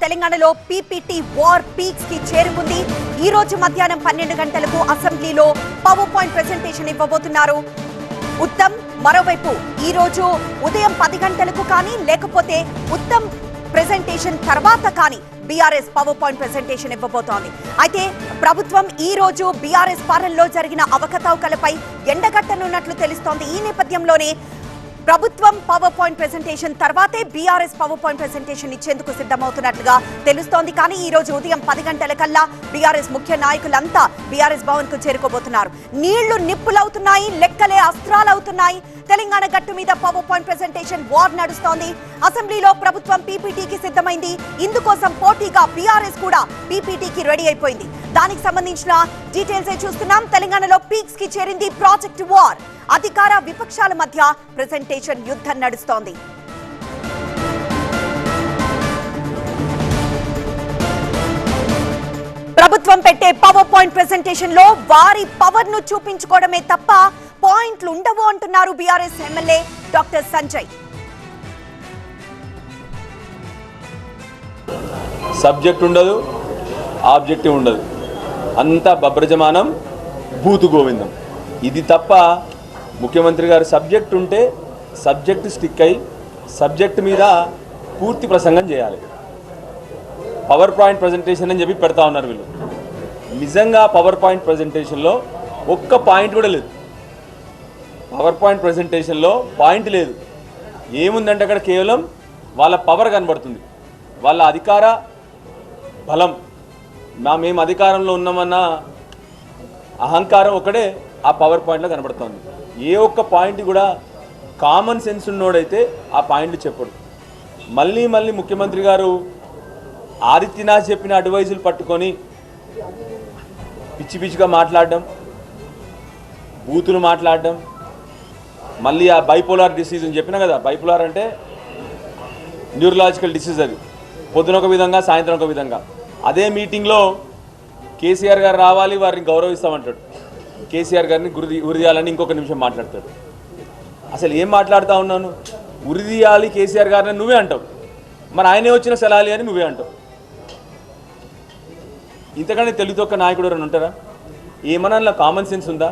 తెలంగాణలో PPT war peaks కి చేరుకుంది. ఈ రోజు మధ్యాహ్నం 12 గంటలకు అసెంబ్లీలో పవర్ పాయింట్ ప్రెజెంటేషన్ ఇవ్వబోతున్నారు ఉత్తమ్. మరోవైపు ఈ రోజు ఉదయం 10 గంటలకు కానీ లేకపోతే ఉత్తమ్ ప్రెజెంటేషన్ తర్వాత కానీ బీఆర్ఎస్ పవర్ పాయింట్ ప్రెజెంటేషన్ ఇవ్వబోతోంది. అయితే ప్రభుత్వం ఈ రోజు బీఆర్ఎస్ పాలనలో జరిగిన అవకతవకలపై ఎండగట్టనున్నట్లు తెలుస్తోంది. ఈ నేపథ్యంలోనే ప్రభుత్వం పవర్ పాయింట్ ప్రెజెంటేషన్ తర్వాతే బీఆర్ఎస్ పవర్ పాయింట్ ప్రెజెంటేషన్ ఇచ్చేందుకు సిద్ధమవుతున్నట్లుగా తెలుస్తోంది. కానీ ఈ రోజు ఉదయం 10 గంటలకల్లా బీఆర్ఎస్ ముఖ్య నాయకులంతా బీఆర్ఎస్ భవన్ కు చేరుకోబోతున్నారు. నీళ్లు నిప్పులవుతున్నాయి, లెక్కలే అస్త్రాలవుతున్నాయి. తెలంగాణ గట్టు మీద పవర్ పాయింట్ ప్రెజెంటేషన్ వార్ నడుస్తోంది. అసెంబ్లీలో ప్రభుత్వం పీపీటీకి సిద్ధమైంది. ఇందుకోసం పోటీగా బీఆర్ఎస్ కూడా పీపీటీకి రెడీ అయిపోయింది. దానికి సంబంధించిన డీటెయిల్స్ చూస్తున్నాం. తెలంగాణలో పీక్స్ కి చేరింది ప్రాజెక్ట్ వార్. అధికార విపక్షాల మధ్య ప్రెజెంటేషన్ యుద్ధం నడుస్తోంది. ప్రభుత్వం పెట్టే పవర్ పాయింట్ ప్రెజెంటేషన్ లో వారి పవర్ ను చూపించుకోవడమే తప్ప పాయింట్లు ఉండవు అంటున్నారు BRS MLA doctor Sanjay. Subject ఉండదు, ఆబ్జెక్టివ్ ఉండదు, అంతా బబ్రజమానం, బూతు గోవిందం. ఇది తప్ప ముఖ్యమంత్రి గారు సబ్జెక్ట్ ఉంటే సబ్జెక్ట్ స్టిక్ అయి సబ్జెక్ట్ మీద పూర్తి ప్రసంగం చేయాలి. పవర్ పాయింట్ ప్రజెంటేషన్ అని చెప్పి పెడతా ఉన్నారు వీళ్ళు. నిజంగా పవర్ పాయింట్ ప్రజెంటేషన్లో ఒక్క పాయింట్ కూడా లేదు. పవర్ పాయింట్ ప్రజెంటేషన్లో పాయింట్ లేదు. ఏముందంటే అక్కడ కేవలం వాళ్ళ పవర్ కనబడుతుంది, వాళ్ళ అధికార బలం. మేము అధికారంలో ఉన్నామన్న అహంకారం ఒకటే ఆ పవర్ పాయింట్లో కనబడుతుంది. ఏ ఒక్క పాయింట్ కూడా కామన్ సెన్స్ ఉన్నోడైతే ఆ పాయింట్లు చెప్పడు. మళ్ళీ మళ్ళీ ముఖ్యమంత్రి గారు ఆదిత్యనాథ్ చెప్పిన అడ్వైజులు పట్టుకొని పిచ్చి పిచ్చిగా మాట్లాడడం, బూతులు మాట్లాడడం, మళ్ళీ ఆ బైపోలార్ డిసీజ్ అని చెప్పినా కదా. బైపోలార్ అంటే న్యూరలాజికల్ డిసీజ్. అది పొద్దున ఒక విధంగా, సాయంత్రం ఒక విధంగా. అదే మీటింగ్లో కేసీఆర్ గారు రావాలి, వారిని గౌరవిస్తామంటాడు. కేసీఆర్ గారిని ఉరిదీయాలని ఇంకొక నిమిషం మాట్లాడతాడు. అసలు ఏం మాట్లాడుతూ ఉన్నాను? ఉరిదీయాలి కేసీఆర్ గారిని నువ్వే అంటావు, మరి ఆయనే వచ్చిన సలహాలి అని నువ్వే అంటావు. ఇంతకంటే తెలివితొక్క నాయకుడు ఎవరైనా ఉంటారా? ఏమన్నా కామన్ సెన్స్ ఉందా?